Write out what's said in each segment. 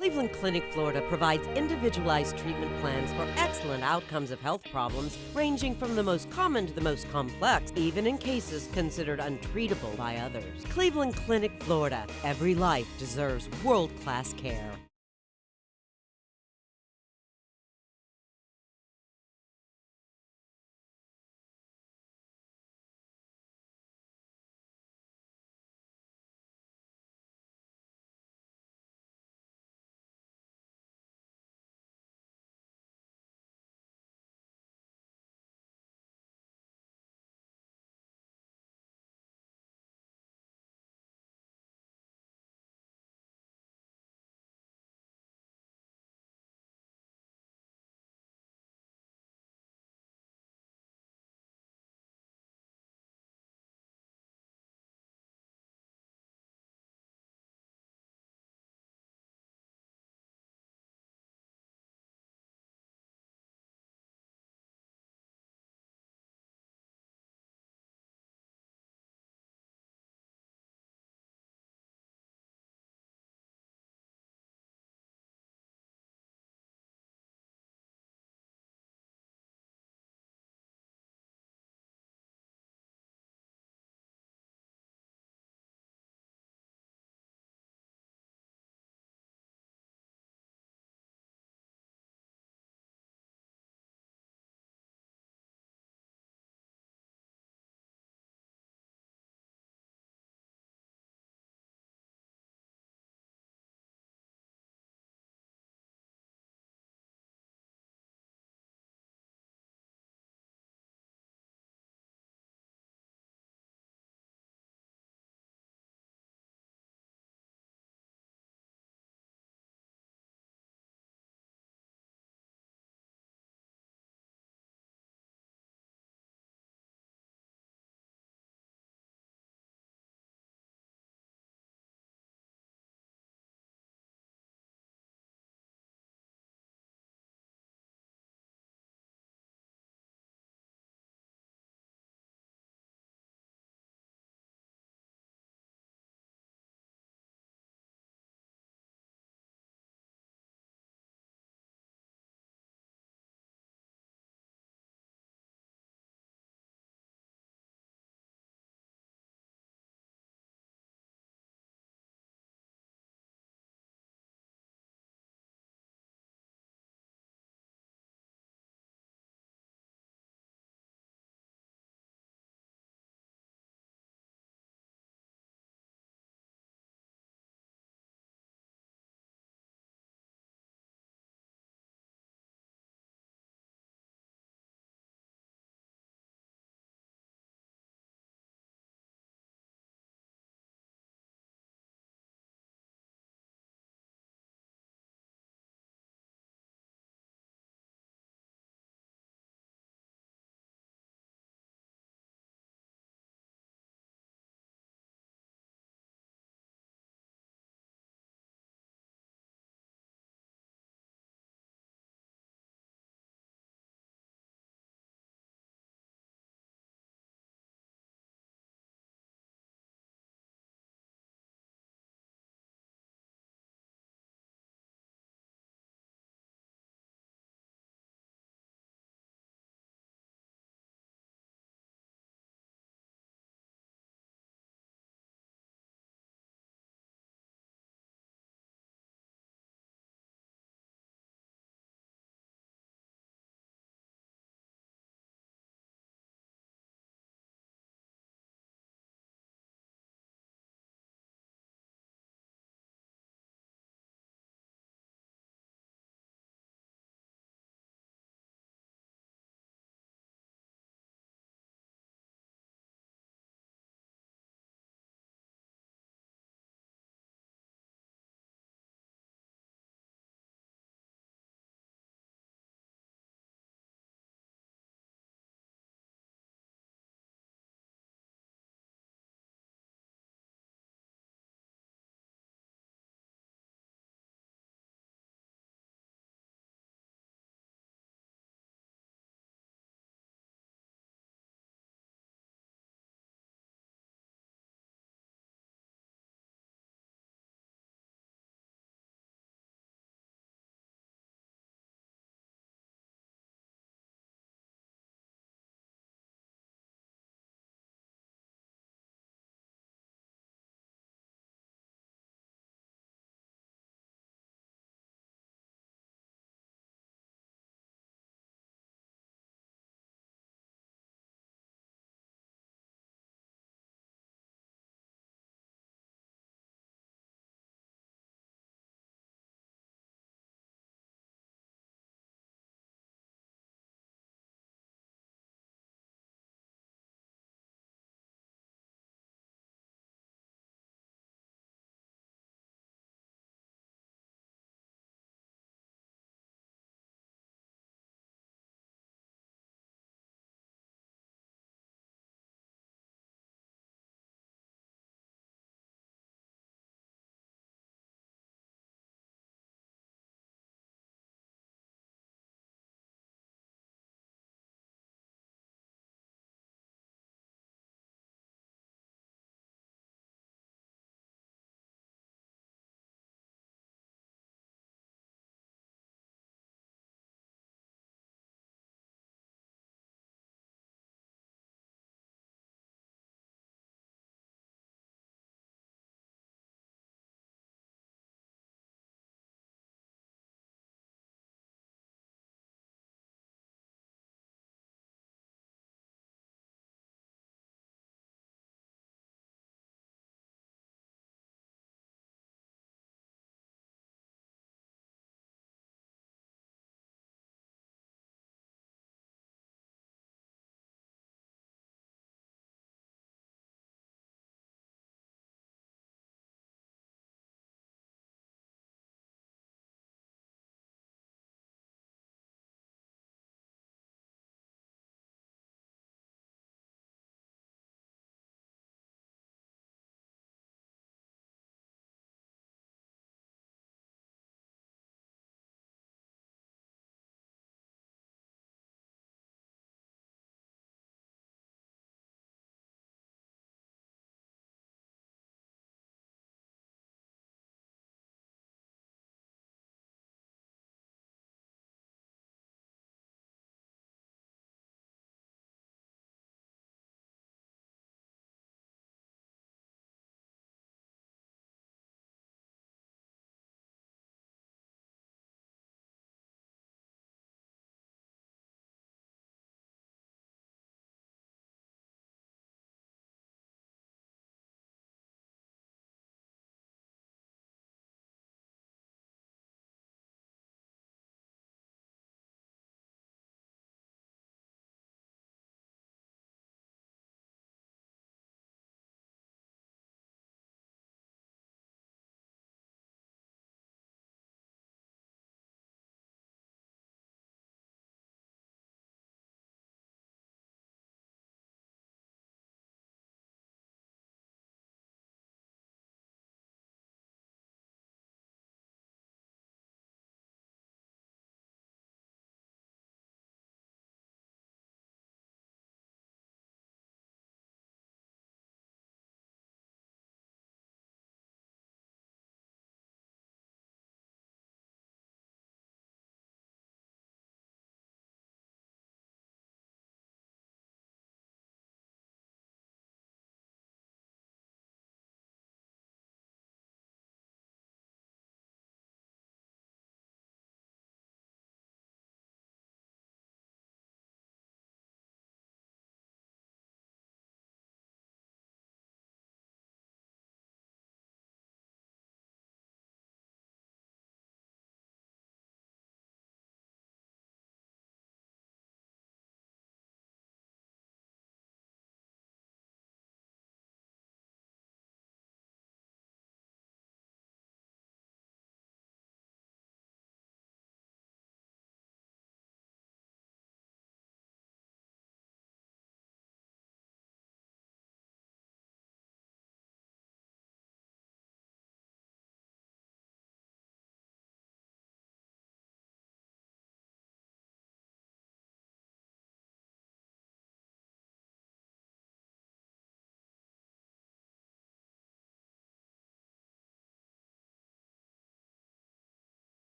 Cleveland Clinic, Florida provides individualized treatment plans for excellent outcomes of health problems ranging from the most common to the most complex, even in cases considered untreatable by others. Cleveland Clinic, Florida. Every life deserves world-class care.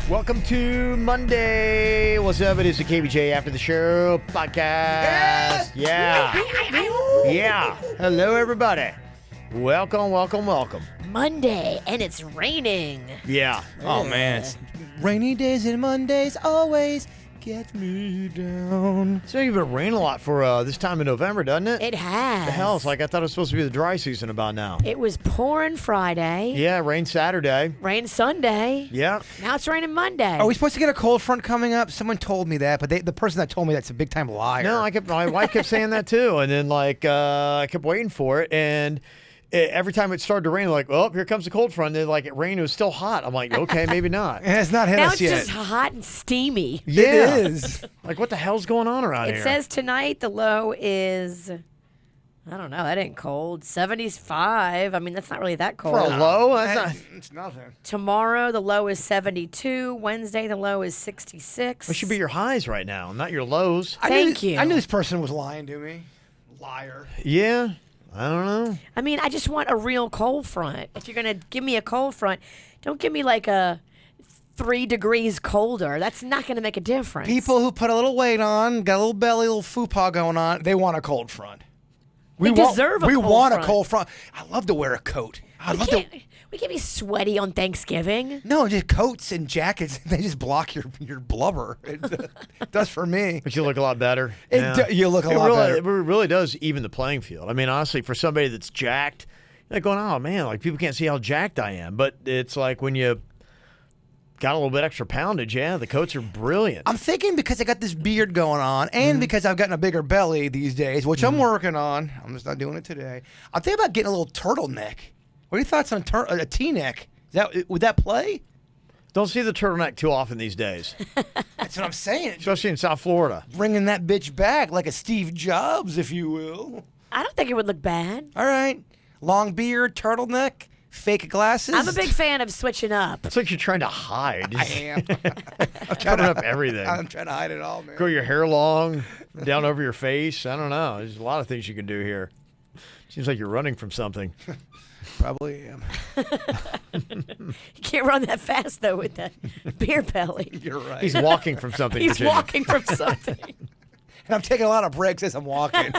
Welcome to Monday. What's up? It is the KVJ After the Show podcast. Yeah. Hello, everybody. Welcome. Monday, and it's raining. Yeah. Oh, man. Rainy days and Mondays always get me down. It's been raining a lot for this time of November, doesn't it? It has. The hell? It's like I thought it was supposed to be the dry season about now. It was pouring Friday. Yeah, rain Saturday. Rain Sunday. Yeah. Now it's raining Monday. Are we supposed to get a cold front coming up? Someone told me that, but the person that told me that's a big time liar. No, my wife kept saying that too, and then I kept waiting for it, and every time it started to rain, like, oh, here comes the cold front. And it rained. It was still hot. I'm like, okay, maybe not. And it's not hit now us it's yet. just hot and steamy. Yeah. It is. Like, what the hell's going on around here? It says tonight the low is, I don't know, that ain't cold. 75. I mean, that's not really that cold. For a low? That's not. It's nothing. Tomorrow the low is 72. Wednesday the low is 66. It should be your highs right now, not your lows. Thank you. I knew this person was lying to me. Liar. Yeah. I don't know. I mean, I just want a real cold front. If you're going to give me a cold front, don't give me like a 3 degrees colder. That's not going to make a difference. People who put a little weight on, got a little belly, a little fupa going on, they want a cold front. They deserve a We cold want front. a cold front. I love to wear a coat. We can't be sweaty on Thanksgiving. No, just coats and jackets. They just block your blubber. It does for me. But you look a lot better. You look a lot better. It really does even the playing field. I mean, honestly, for somebody that's jacked, you're like going, oh, man, like people can't see how jacked I am. But it's like when you got a little bit extra poundage, the coats are brilliant. I'm thinking because I got this beard going on and because I've gotten a bigger belly these days, which I'm working on. I'm just not doing it today. I'm thinking about getting a little turtleneck. What are your thoughts on a T-neck? Would that play? Don't see the turtleneck too often these days, That's what I'm saying. especially in South Florida. Bringing that bitch back like a Steve Jobs, if you will. I don't think it would look bad. All right. Long beard, turtleneck, fake glasses. I'm a big fan of switching up. It's like you're trying to hide. I am. Covering up everything. I'm trying to hide it all, man. Grow your hair long, down over your face. I don't know. There's a lot of things you can do here. Seems like you're running from something. Probably am. You can't run that fast, though, with that beer belly. You're right. He's walking from something. He's Virginia. walking from something. And I'm taking a lot of breaks as I'm walking.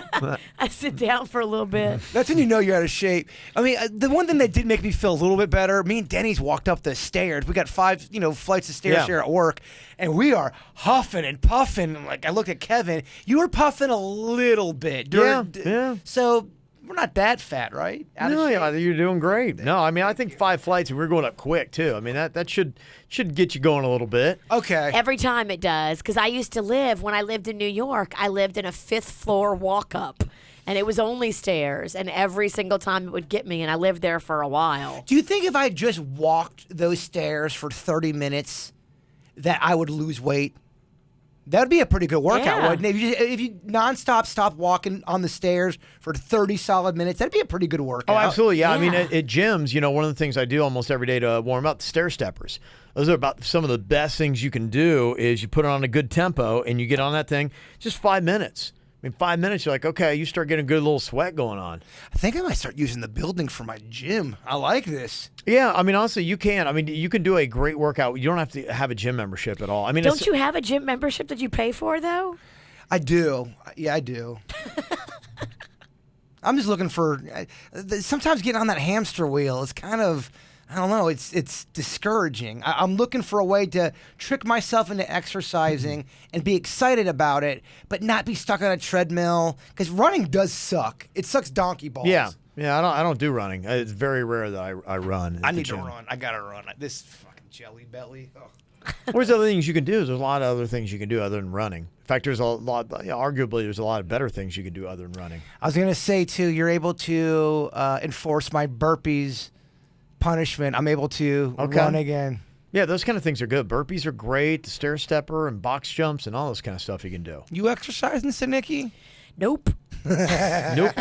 I sit down for a little bit. That's when you know you're out of shape. I mean, the one thing that did make me feel a little bit better, me and Denny's walked up the stairs. We got 5, flights of stairs here at work, and we are huffing and puffing. Like, I looked at Kevin. You were puffing a little bit. Yeah. So we're not that fat, right? No, you're doing great. No, I mean, I think 5 flights, and we're going up quick, too. I mean, that should get you going a little bit. Okay. Every time it does, because when I lived in New York, I lived in a 5th floor walk-up, and it was only stairs, and every single time it would get me, and I lived there for a while. Do you think if I just walked those stairs for 30 minutes that I would lose weight? That would be a pretty good workout, Yeah. wouldn't it? If you nonstop stop walking on the stairs for 30 solid minutes, that'd be a pretty good workout. Oh, absolutely. Yeah. I mean, Yeah. at gyms, one of the things I do almost every day to warm up, the stair steppers. Those are about some of the best things you can do is you put it on a good tempo and you get on that thing just 5 minutes. I mean, 5 minutes, you're like, okay, you start getting a good little sweat going on. I think I might start using the building for my gym. I like this. Yeah, I mean, honestly, you can. I mean, you can do a great workout. You don't have to have a gym membership at all. I mean, Don't you have a gym membership that you pay for, though? I do. Yeah, I do. I'm just looking for. Sometimes getting on that hamster wheel is kind of. I don't know. It's discouraging. I'm looking for a way to trick myself into exercising and be excited about it, but not be stuck on a treadmill. Because running does suck. It sucks donkey balls. Yeah. I don't do running. It's very rare that I run. at I the need to gym. run. I gotta run. This fucking jelly belly. Ugh. There's other things you can do. There's a lot of other things you can do other than running. In fact, there's a lot. Arguably, there's a lot of better things you can do other than running. I was gonna say too. You're able to enforce my burpees punishment. I'm able to run again. Yeah, those kind of things are good. Burpees are great. The stair stepper and box jumps and all this kind of stuff you can do. You exercising, Sinicki? Nope. Nope.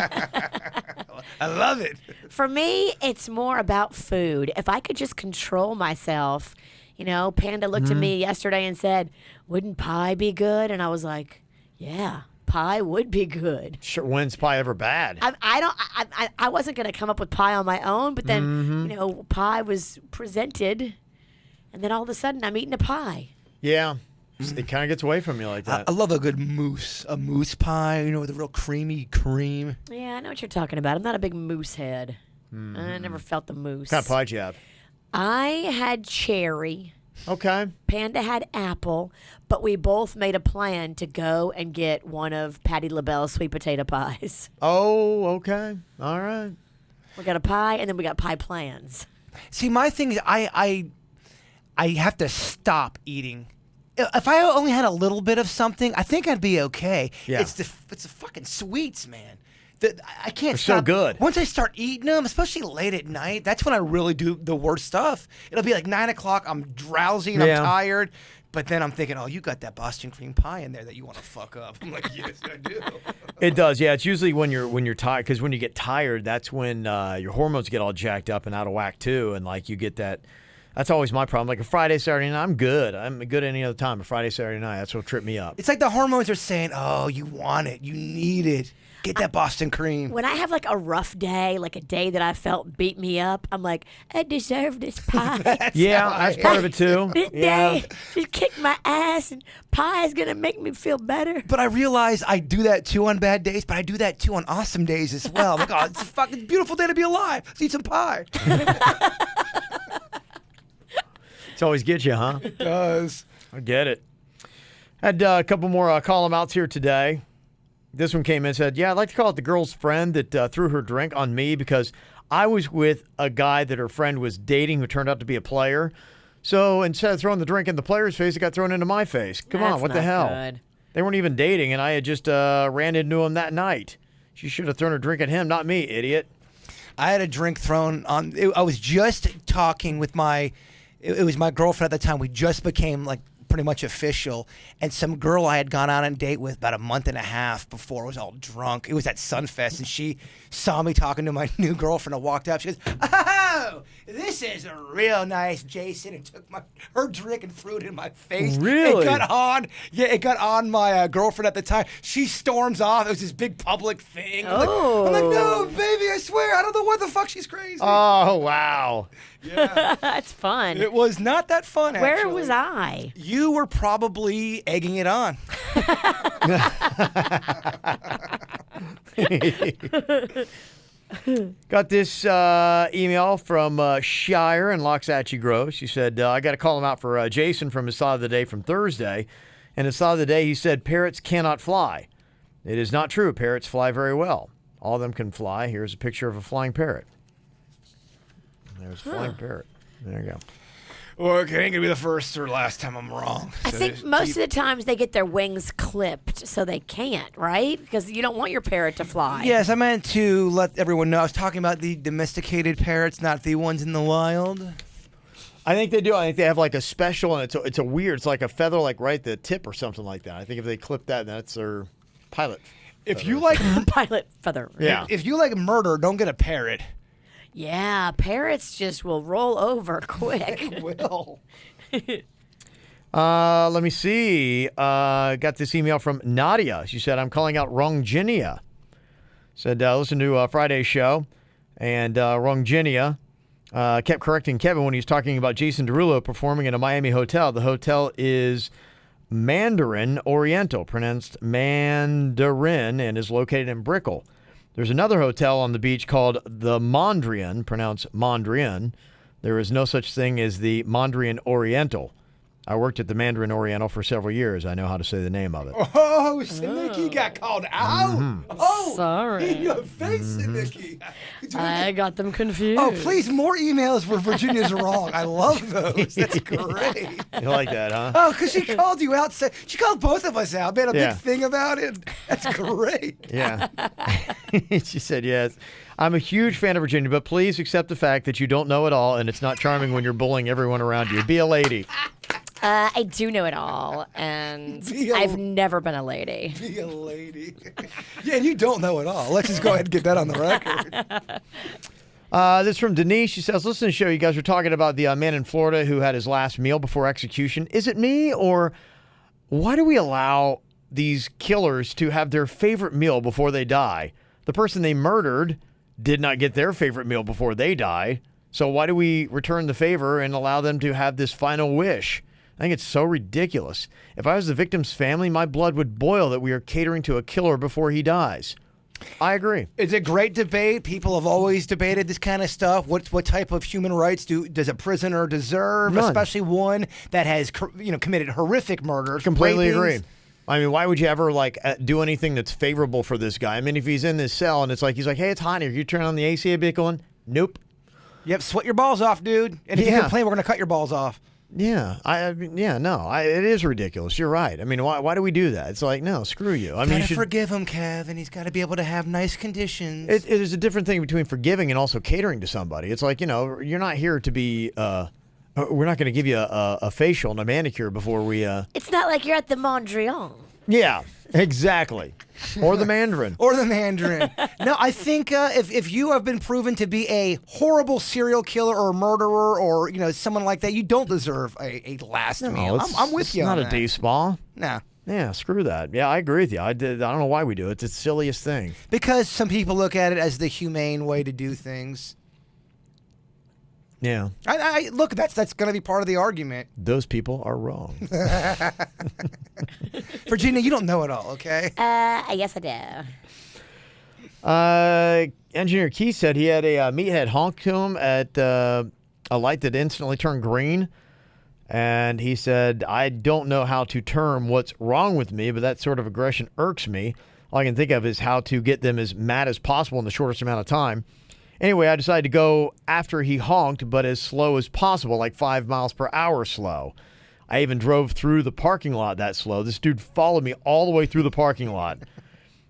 I love it. For me, it's more about food. If I could just control myself, Panda looked at me yesterday and said, "Wouldn't pie be good?" And I was like, "Yeah, pie would be good." Sure, when's pie ever bad? I wasn't gonna come up with pie on my own, but then pie was presented, and then all of a sudden I'm eating a pie. Yeah. It kind of gets away from you like that. I love a good a moose pie, with a real creamy cream. Yeah, I know what you're talking about. I'm not a big moose head. I never felt the moose. What kind of pie did you have? I had cherry. Okay. Panda had apple, but we both made a plan to go and get one of Patti LaBelle's sweet potato pies. Oh, okay. All right. We got a pie, and then we got pie plans. See, my thing is I have to stop eating. If I only had a little bit of something, I think I'd be okay. Yeah. It's the fucking sweets, man. I can't They're stop. so good. Once I start eating them, especially late at night, that's when I really do the worst stuff. It'll be like 9 o'clock. I'm drowsy and Yeah. I'm tired. But then I'm thinking, oh, you got that Boston cream pie in there that you want to fuck up. I'm like, yes, I do. It does, yeah. It's usually when you're tired, because when you get tired, that's when your hormones get all jacked up and out of whack too, and like you get that. That's always my problem. Like a Friday, Saturday night, I'm good. I'm good any other time. A Friday, Saturday night, that's what'll trip me up. It's like the hormones are saying, oh, you want it, you need it. Get that Boston cream. When I have like a rough day, like a day that I felt beat me up, I'm like, I deserve this pie. Yeah, that's part of it too. This Yeah. day just kicked my ass, and pie is gonna make me feel better. But I realize I do that too on bad days, but I do that too on awesome days as well. I'm like, oh, it's a fucking beautiful day to be alive. Let's eat some pie. It's always get you, huh? It does. I get it. Had a couple more call-em outs here today. This one came in and said, yeah, I'd like to call it the girl's friend that threw her drink on me because I was with a guy that her friend was dating who turned out to be a player. So instead of throwing the drink in the player's face, it got thrown into my face. Come on, That's what the not hell? good. They weren't even dating, and I had just ran into him that night. She should have thrown her drink at him, not me, idiot. I had a drink thrown on. I was just talking with it was my girlfriend at the time. We just became like pretty much official. And some girl I had gone on a date with about a month and a half before was all drunk. It was at Sunfest, and she saw me talking to my new girlfriend and walked up. She goes, oh, this is a real nice Jason, and took her drink and threw it in my face. Really? It got on my girlfriend at the time. She storms off. It was this big public thing. I'm like, no, baby, I swear, I don't know what the fuck, she's crazy. Oh, wow. Yeah. That's fun. It was not that fun, actually. Where was I? You were probably egging it on. Got this email from Shire in Loxahatchee Grove. She said, I got to call him out for Jason from his thought of the day from Thursday. And his thought of the day, he said, parrots cannot fly. It is not true. Parrots fly very well. All of them can fly. Here's a picture of a flying parrot. There's a flying parrot. There you go. Well, it ain't going to be the first or last time I'm wrong. I think most of the times they get their wings clipped so they can't, right? Because you don't want your parrot to fly. Yes, I meant to let everyone know. I was talking about the domesticated parrots, not the ones in the wild. I think they do. I think they have like a special, and it's a weird, it's like a feather like right at the tip or something like that. I think if they clip that, that's their pilot. If you like Pilot feather. Yeah. if you like murder, don't get a parrot. Yeah, parrots just will roll over quick. Will. Let me see. Got this email from Nadia. She said, I'm calling out Wronginia. Said, listen to Friday's show. And Wronginia kept correcting Kevin when he was talking about Jason Derulo performing in a Miami hotel. The hotel is Mandarin Oriental, pronounced Mandarin, and is located in Brickell. There's another hotel on the beach called the Mondrian, pronounced Mondrian. There is no such thing as the Mondrian Oriental. I worked at the Mandarin Oriental for several years. I know how to say the name of it. Oh, Sinicky got called out. Mm-hmm. Oh, Sorry. in your face, Sinicky. I got them confused. Oh, please, more emails where Virginia's wrong. I love those. That's great. You like that, huh? Oh, because she called you out. She called both of us out. Made a Yeah. big thing about it. That's great. Yeah. She said, yes. I'm a huge fan of Virginia, but please accept the fact that you don't know it all, and it's not charming when you're bullying everyone around you. Be a lady. I do know it all, and Be a- I've never been a lady. Be a lady. Yeah, and you don't know it all. Let's just go ahead and get that on the record. This is from Denise. She says, listen to the show. You guys were talking about the man in Florida who had his last meal before execution. Is it me, or why do we allow these killers to have their favorite meal before they die? The person they murdered did not get their favorite meal before they die. So why do we return the favor and allow them to have this final wish? I think it's so ridiculous. If I was the victim's family, my blood would boil that we are catering to a killer before he dies. I agree. It's a great debate. People have always debated this kind of stuff. What type of human rights does a prisoner deserve, None. especially one that has committed horrific murders? Completely rapings. agree. I mean, why would you ever do anything that's favorable for this guy? I mean, if he's in this cell and it's like he's like, "Hey, it's hot here. You turn on the AC a bit." Going, "Nope." Yep, sweat your balls off, dude. And if you complain, we're going to cut your balls off. Yeah, it is ridiculous. You're right. I mean, why do we do that? It's like, no, screw you. I mean, you should forgive him, Kev, and he's got to be able to have nice conditions. It is a different thing between forgiving and also catering to somebody. It's like, you're not here to be. We're not going to give you a facial and a manicure before we. It's not like you're at the Mondrian. Yeah, exactly. Or the Mandarin. Or the Mandarin. No, I think if you have been proven to be a horrible serial killer or murderer or someone like that, you don't deserve a last meal. I'm with you. It's on not a that. day spa. No. Yeah, screw that. Yeah, I agree with you. I don't know why we do it. It's the silliest thing. Because some people look at it as the humane way to do things. Yeah. I look, that's going to be part of the argument. Those people are wrong. Virginia, you don't know it all, okay? Yes, I do. Engineer Keith said he had a meathead honk to him at a light that instantly turned green. And he said, I don't know how to term what's wrong with me, but that sort of aggression irks me. All I can think of is how to get them as mad as possible in the shortest amount of time. Anyway, I decided to go after he honked, but as slow as possible, like 5 miles per hour slow. I even drove through the parking lot that slow. This dude followed me all the way through the parking lot.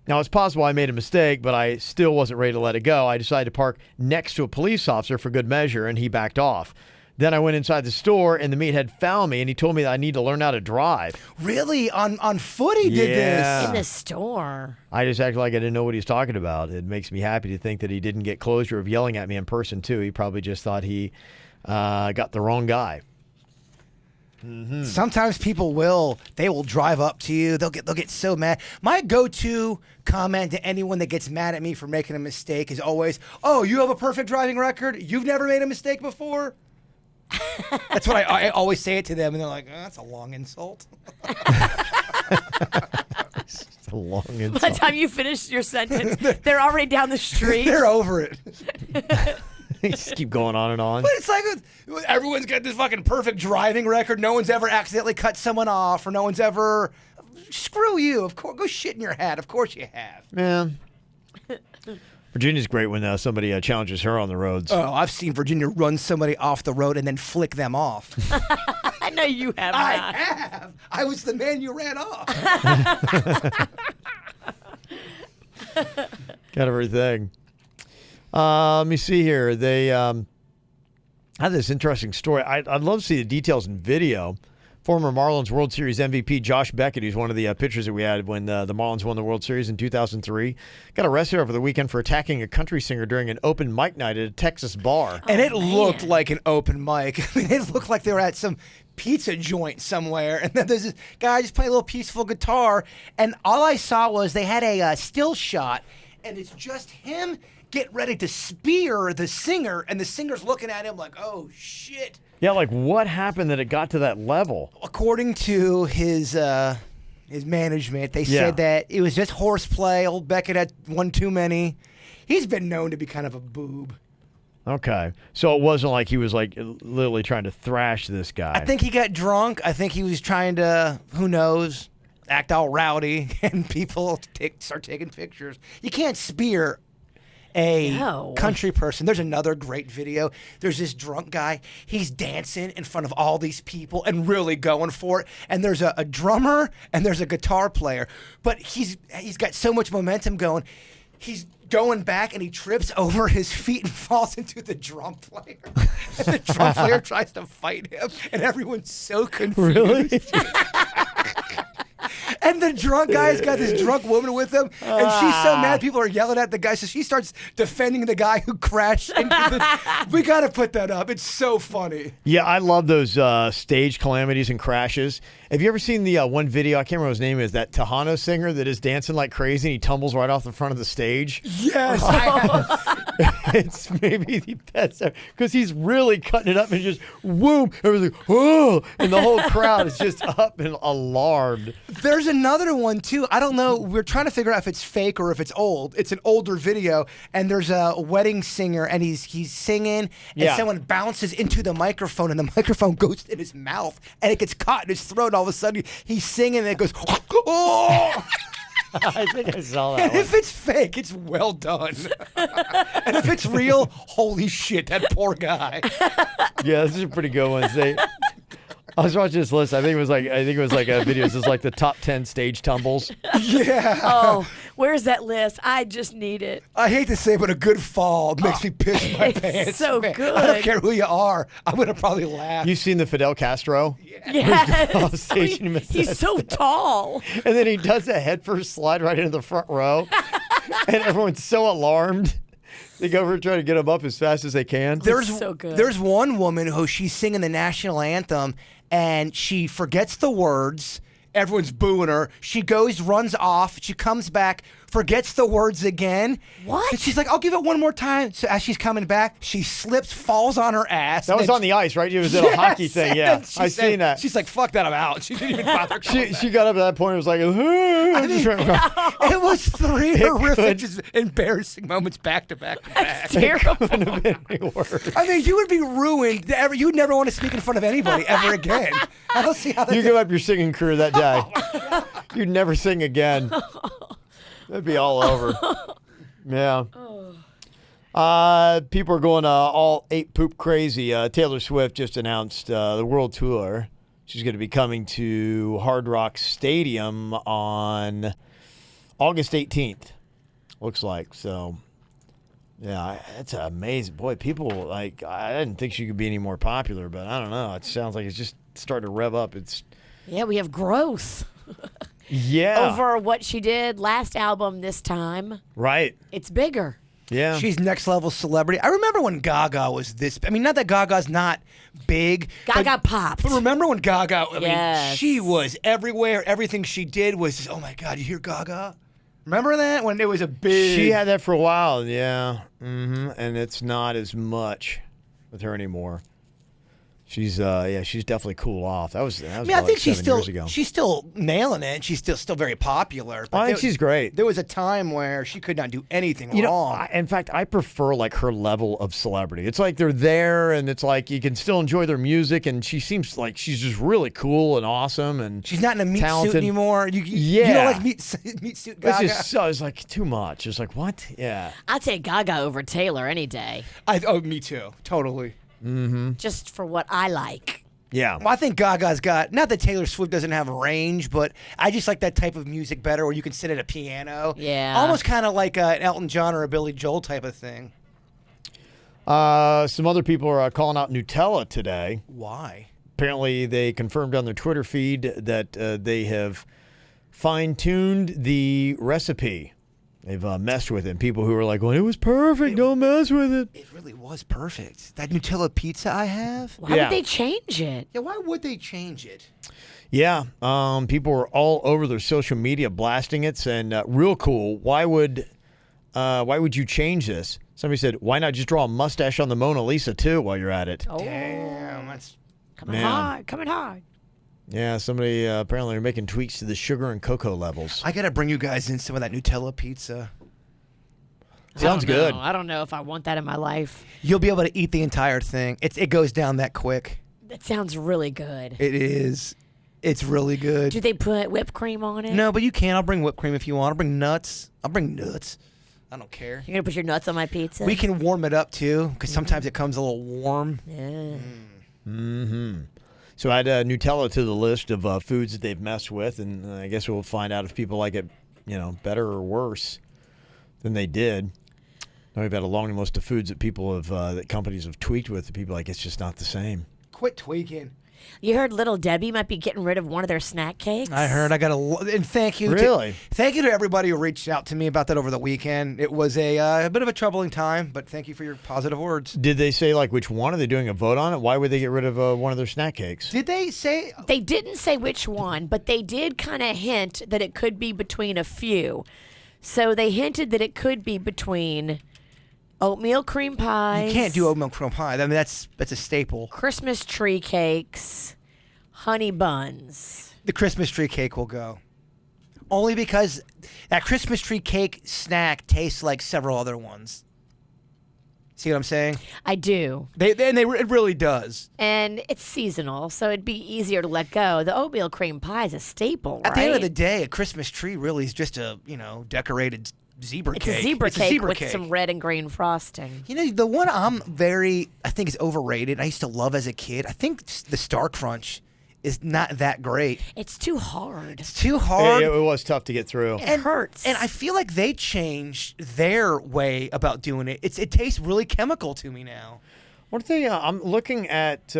Now, it's possible I made a mistake, but I still wasn't ready to let it go. I decided to park next to a police officer for good measure, and he backed off. Then I went inside the store, and the meathead found me, and he told me that I need to learn how to drive. Really? On foot he did this? In the store. I just acted like I didn't know what he was talking about. It makes me happy to think that he didn't get closure of yelling at me in person, too. He probably just thought he got the wrong guy. Mm-hmm. Sometimes people will drive up to you. They'll get so mad. My go-to comment to anyone that gets mad at me for making a mistake is always, "Oh, you have a perfect driving record? You've never made a mistake before?" That's what I always say it to them, and they're like, "Oh, that's a long insult." It's a long insult. By the time you finish your sentence, they're already down the street. They're over it. They just keep going on and on. But it's like everyone's got this fucking perfect driving record. No one's ever accidentally cut someone off, or no one's ever. Screw you. Of course, go shit in your hat. Of course you have. Yeah. Virginia's great when somebody challenges her on the roads. Oh, I've seen Virginia run somebody off the road and then flick them off. I know you have I not. have. I was the man you ran off. Got everything. Let me see here. They had this interesting story. I'd love to see the details in video. Former Marlins World Series MVP Josh Beckett, who's one of the pitchers that we had when the Marlins won the World Series in 2003, got arrested over the weekend for attacking a country singer during an open mic night at a Texas bar. And it looked like an open mic. I mean, it looked like they were at some pizza joint somewhere. And then there's this guy just playing a little peaceful guitar. And all I saw was they had a still shot, and it's just him get ready to spear the singer, and the singer's looking at him like, oh, shit. Yeah, like what happened that it got to that level? According to his management, they said that it was just horseplay. Old Beckett had one too many. He's been known to be kind of a boob. Okay. So it wasn't like he was like literally trying to thrash this guy. I think he got drunk. I think he was trying to, who knows, act all rowdy, and people start taking pictures. You can't spear a country person. There's another great video. There's this drunk guy. He's dancing in front of all these people and really going for it. And there's a drummer and there's a guitar player. But he's got so much momentum going. He's going back and he trips over his feet and falls into the drum player. And the drum player tries to fight him, and everyone's so confused. Really? And the drunk guy's got this drunk woman with him, and she's so mad people are yelling at the guy, so she starts defending the guy who crashed into the... We got to put that up. It's so funny. Yeah, I love those stage calamities and crashes. Have you ever seen the one video, I can't remember what his name is, that Tejano singer that is dancing like crazy and he tumbles right off the front of the stage? Yes. It's maybe the best because he's really cutting it up and just whoom, everything, oh, and the whole crowd is just up and alarmed. There's another one too. I don't know. We're trying to figure out if it's fake or if it's old. It's an older video, and there's a wedding singer, and he's singing, and someone bounces into the microphone, and the microphone goes in his mouth, and it gets caught in his throat. All of a sudden, he's singing, and it goes, oh. I think I saw that And one. if it's fake, it's well done. And if it's real, holy shit, that poor guy. Yeah, this is a pretty good one. I was watching this list. I think it was like a video. This is like the top 10 stage tumbles. Yeah. Oh, where's that list? I just need it. I hate to say, but a good fall makes me piss my It's pants. so man. good. I don't care who you are. I'm gonna probably laugh. You've seen the Fidel Castro? Yes. off stage and misses He's so tall. And then he does a headfirst slide right into the front row. And everyone's so alarmed. They go over and try to get him up as fast as they can. There's so good. There's one woman who she's singing the national anthem and she forgets the words. Everyone's booing her. She goes, runs off. She comes back, forgets the words again. What? And she's like, I'll give it one more time. So as she's coming back, she slips, falls on her ass. That was on the ice, right? It was at a hockey thing. Yeah, I seen that. She's like, fuck that, I'm out. She didn't even bother coming She got up at that point and was like, It was three horrific, could. just embarrassing moments back to back to back. Terrible. couldn't have been any worse. I mean, you would be ruined. You'd never want to speak in front of anybody ever again. I don't see how that. You give up your singing career that day. You'd never sing again. That'd be all over. Yeah. People are going all ape poop crazy. Taylor Swift just announced the world tour. She's going to be coming to Hard Rock Stadium on August 18th. Looks like so. Yeah, that's amazing. Boy, people like. I didn't think she could be any more popular, but I don't know. It sounds like it's just starting to rev up. It's Yeah, we have growth yeah, over what she did last album this time. right. It's bigger. Yeah, She's next level celebrity. I remember when Gaga was this. I mean, not that Gaga's not big. Gaga popped. But remember when Gaga? I mean, Yes. she was everywhere. Everything she did was, just, oh my God, you hear Gaga? Remember that when it was a big. she had that for a while. Yeah, and it's not as much with her anymore. She's she's definitely cooled off. That was I mean, I about think like 7 years ago. she's still nailing it. She's still very popular. But I think she's great. There was a time where she could not do anything You know, wrong. in fact, I prefer like her level of celebrity. It's like they're there, and it's like you can still enjoy their music, and she seems like she's just really cool and awesome, and She's not in a meat talented. suit anymore. You Yeah. don't like meat suit It's Gaga? just so it's like too much. It's like what? Yeah. I'd take Gaga over Taylor any day, Me too. Totally. just for what I like. Yeah. Well, I think Gaga's got, not that Taylor Swift doesn't have range, but I just like that type of music better where you can sit at a piano. Yeah. Almost kind of like an Elton John or a Billy Joel type of thing. Some other people are calling out Nutella today. Why? Apparently, they confirmed on their Twitter feed that they have fine-tuned the recipe. They've messed with it. And people who are like, well, it was perfect. Don't mess with it. It really was perfect. That Nutella pizza I have? Why Yeah. would they change it? Yeah, why would they change it? Yeah. People were all over their social media blasting it, saying, real cool. Why would you change this? Somebody said, why not just draw a mustache on the Mona Lisa, too, while you're at it? Oh, Damn, that's... coming Man. hard, coming hard. Yeah, somebody apparently are making tweaks to the sugar and cocoa levels. I got to bring you guys in some of that Nutella pizza. Sounds good. I don't know if I want that in my life. You'll be able to eat the entire thing. It goes down that quick. That sounds really good. It is. It's really good. Do they put whipped cream on it? No, but you can. I'll bring whipped cream if you want. I'll bring nuts. I don't care. You're gonna put your nuts on my pizza? We can warm it up too, because sometimes it comes a little warm. Yeah. So I add Nutella to the list of foods that they've messed with, and I guess we'll find out if people like it, better or worse than they did. Now we've had a long list of foods that people have, that companies have tweaked with. And people are like, it's just not the same. Quit tweaking. You heard Little Debbie might be getting rid of one of their snack cakes? I heard. And thank you. Really? Thank you to everybody who reached out to me about that over the weekend. It was a bit of a troubling time, but thank you for your positive words. Did they say like which one? Are they doing a vote on it? Why would they get rid of one of their snack cakes? Did they say? They didn't say which one, but they did kind of hint that it could be between a few. So they hinted that it could be between oatmeal cream pies. You can't do oatmeal cream pie. I mean, that's a staple. Christmas tree cakes, honey buns. The Christmas tree cake will go. Only because that Christmas tree cake snack tastes like several other ones. See what I'm saying? I do. It really does. And it's seasonal, so it'd be easier to let go. The oatmeal cream pie is a staple, At the end of right? the day, a Christmas tree really is just a, decorated zebra It's cake. a zebra cake with cake. some red and green frosting. The one I think is overrated. I used to love as a kid. I think the Star Crunch is not that great. It's too hard. It's too hard. It was tough to get through. It hurts. And I feel like they changed their way about doing it. It tastes really chemical to me now. What are they? I'm looking at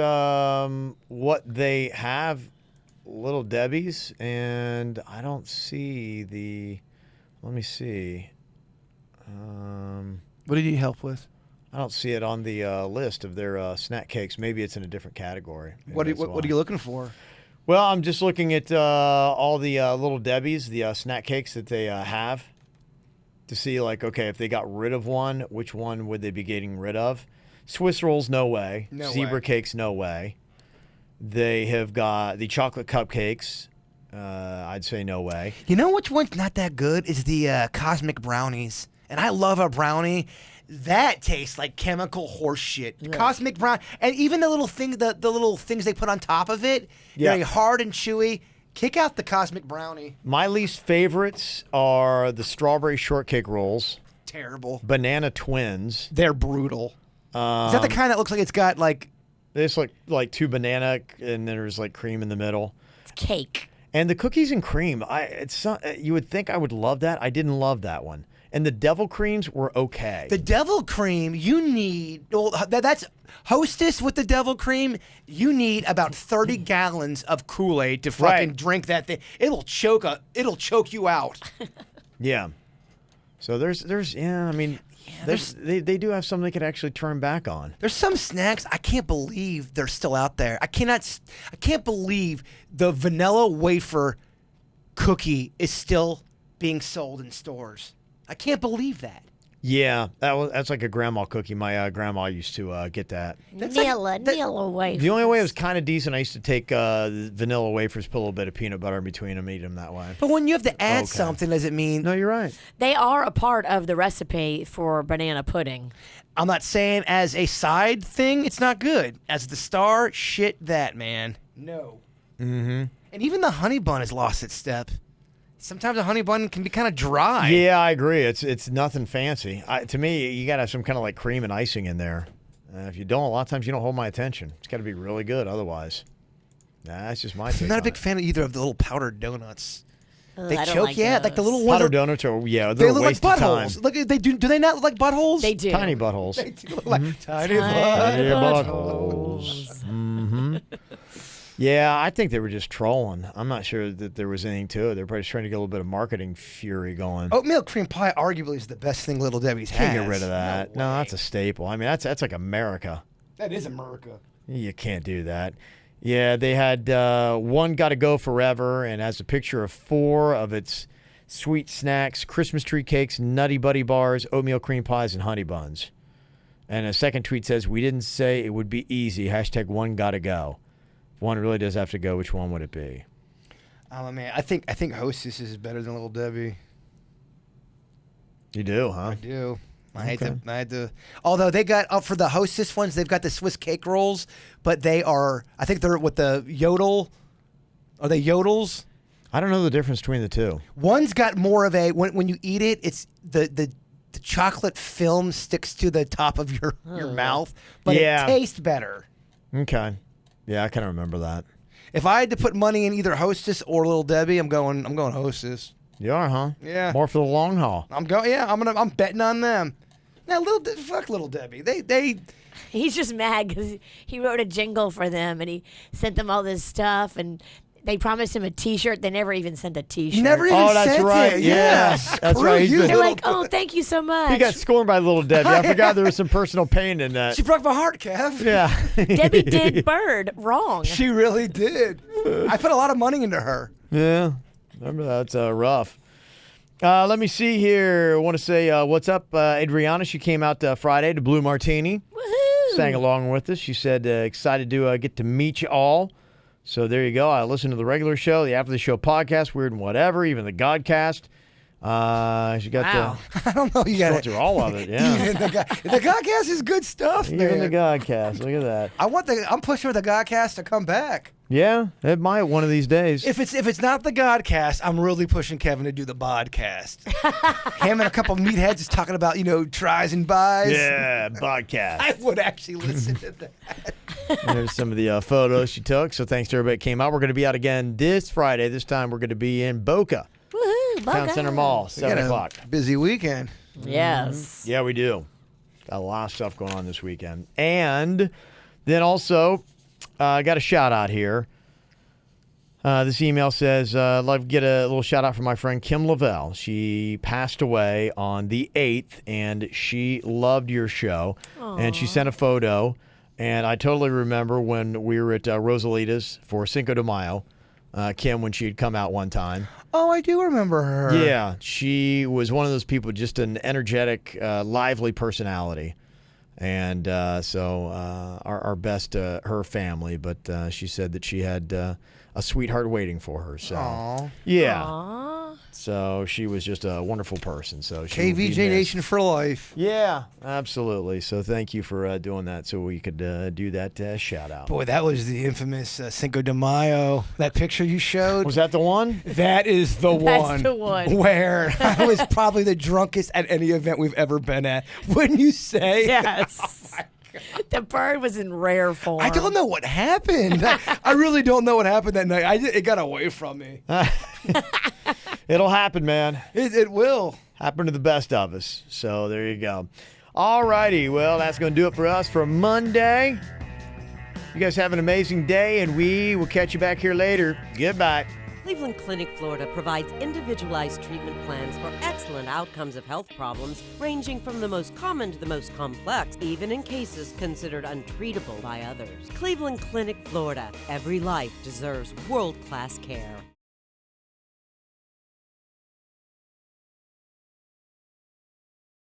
what they have, Little Debbie's, and I don't see the. Let me see. What did you help with? I don't see it on the list of their snack cakes. Maybe it's in a different category. Maybe What that's are why. you looking for? Well, I'm just looking at all the Little Debbie's, the snack cakes that they have, to see like, okay, if they got rid of one, which one would they be getting rid of? Swiss rolls, no way. No Zebra way. cakes, no way. They have got the chocolate cupcakes. I'd say no way. You know which one's not that good is the cosmic brownies, and I love a brownie. That tastes like chemical horse shit. The cosmic brown, and even the little things they put on top of it, Yeah. very hard and chewy. Kick out the cosmic brownie. My least favorites are the strawberry shortcake rolls, Terrible. banana twins. They're brutal. Is that the kind that looks like it's got like? It's like two banana, and there's like cream in the middle. It's cake. And the cookies and cream, you would think I would love that. I didn't love that one. And the devil creams were okay. The devil cream, you need, that's Hostess with the devil cream, you need about 30 gallons of Kool-Aid to fucking Right. drink that thing. It'll choke you out. Yeah. So there's they do have something they could actually turn back on. There's some snacks I can't believe they're still out there. I can't believe the vanilla wafer cookie is still being sold in stores. I can't believe that. Yeah, that's like a grandma cookie. My grandma used to get that. Vanilla wafer. The only way it was kind of decent, I used to take vanilla wafers, put a little bit of peanut butter in between them, eat them that way. But when you have to add Okay. something, does it mean? No, you're right. They are a part of the recipe for banana pudding. I'm not saying as a side thing, it's not good. As the star, shit that, man. No. Mm-hmm. And even the honey bun has lost its step. Sometimes a honey bun can be kind of dry. Yeah, I agree. It's nothing fancy. To me, you got to have some kind of like cream and icing in there. If you don't, a lot of times you don't hold my attention. It's got to be really good otherwise. That's just my take I'm not a on big it. fan of either of the little powdered donuts. They I don't choke, like like the those. little ones. Powdered donuts are, they're They a look like waste of time. buttholes. Look, do they not look like buttholes? They do. Tiny buttholes. They do look like tiny Tiny buttholes. buttholes. Mm-hmm. Yeah, I think they were just trolling. I'm not sure that there was anything to it. They're probably just trying to get a little bit of marketing fury going. Oatmeal cream pie arguably is the best thing Little Debbie's has. Can't get rid of that. No, that's a staple. I mean, that's like America. That is America. You can't do that. Yeah, they had one got to go forever and has a picture of 4 of its sweet snacks, Christmas tree cakes, Nutty Buddy bars, oatmeal cream pies, and honey buns. And a second tweet says, "We didn't say it would be easy. #1 gotta go. If one really does have to go, which one would it be?" Oh man, I think Hostess is better than Little Debbie. You do, huh? I do. I had to. Although they got for the Hostess ones, they've got the Swiss cake rolls, but they are. I think they're with the yodel. Are they yodels? I don't know the difference between the two. One's got more of a when you eat it, it's the chocolate film sticks to the top of your mouth, but Yeah. it tastes better. Okay. Yeah, I kind of remember that. If I had to put money in either Hostess or Little Debbie, I'm going Hostess. You are, huh? Yeah. More for the long haul. I'm betting on them. Now fuck Little Debbie. They He's just mad because he wrote a jingle for them and he sent them all this stuff and they promised him a T-shirt. They never even sent a T-shirt. Never even Oh, that's sent right. it. Yeah. That's Screw right. He's you, been- They're little like, oh, thank you so much. He got scorned by little Debbie. I forgot there was some personal pain in that. She broke my heart, Kev. Yeah. Debbie did Bird wrong. She really did. I put a lot of money into her. Yeah. Remember that's rough. Let me see here. I want to say what's up, Adriana. She came out Friday to Blue Martini. Woohoo! Sang along with us. She said excited to get to meet you all. So there you go. I listened to the regular show, the After the Show podcast, Weird and Whatever, even the Godcast. She got Wow. I don't know. You she got went through all of it. Yeah. Even the Godcast is good stuff, man. Even the Godcast. Look at that. I'm pushing for the Godcast to come back. Yeah, it might one of these days. If it's not the Godcast, I'm really pushing Kevin to do the podcast. Him and a couple meatheads just talking about tries and buys. Yeah, podcast. I would actually listen to that. There's some of the photos she took. So thanks to everybody that came out. We're going to be out again this Friday. This time we're going to be in Boca, Woohoo! Town Boca. Center Mall, We got 7 a o'clock. busy weekend. Yes. Yeah, we do. Got a lot of stuff going on this weekend. And then also, I got a shout out here. This email says, I'd love to get a little shout out from my friend Kim Lavelle. She passed away on the 8th, and she loved your show. And she sent a photo. And I totally remember when we were at Rosalita's for Cinco de Mayo, Kim, when she had come out one time. Oh, I do remember her. Yeah, she was one of those people, just an energetic, lively personality. And so our best to her family, but she said that she had a sweetheart waiting for her. So, Aw. yeah. Aw. So she was just a wonderful person. So she will be KVJ missed. Nation for life. Yeah, absolutely. So thank you for doing that so we could do that shout out. Boy, that was the infamous Cinco de Mayo. That picture you showed. Was that the one? That is the That's one. the one. Where I was probably the drunkest at any event we've ever been at. Wouldn't you say? Yes. The bird was in rare form. I don't know what happened. I really don't know what happened that night. It got away from me. It'll happen, man. It will. Happen to the best of us. So there you go. All righty. Well, that's going to do it for us for Monday. You guys have an amazing day, and we will catch you back here later. Goodbye. Cleveland Clinic, Florida provides individualized treatment plans for excellent outcomes of health problems ranging from the most common to the most complex, even in cases considered untreatable by others. Cleveland Clinic, Florida. Every life deserves world-class care.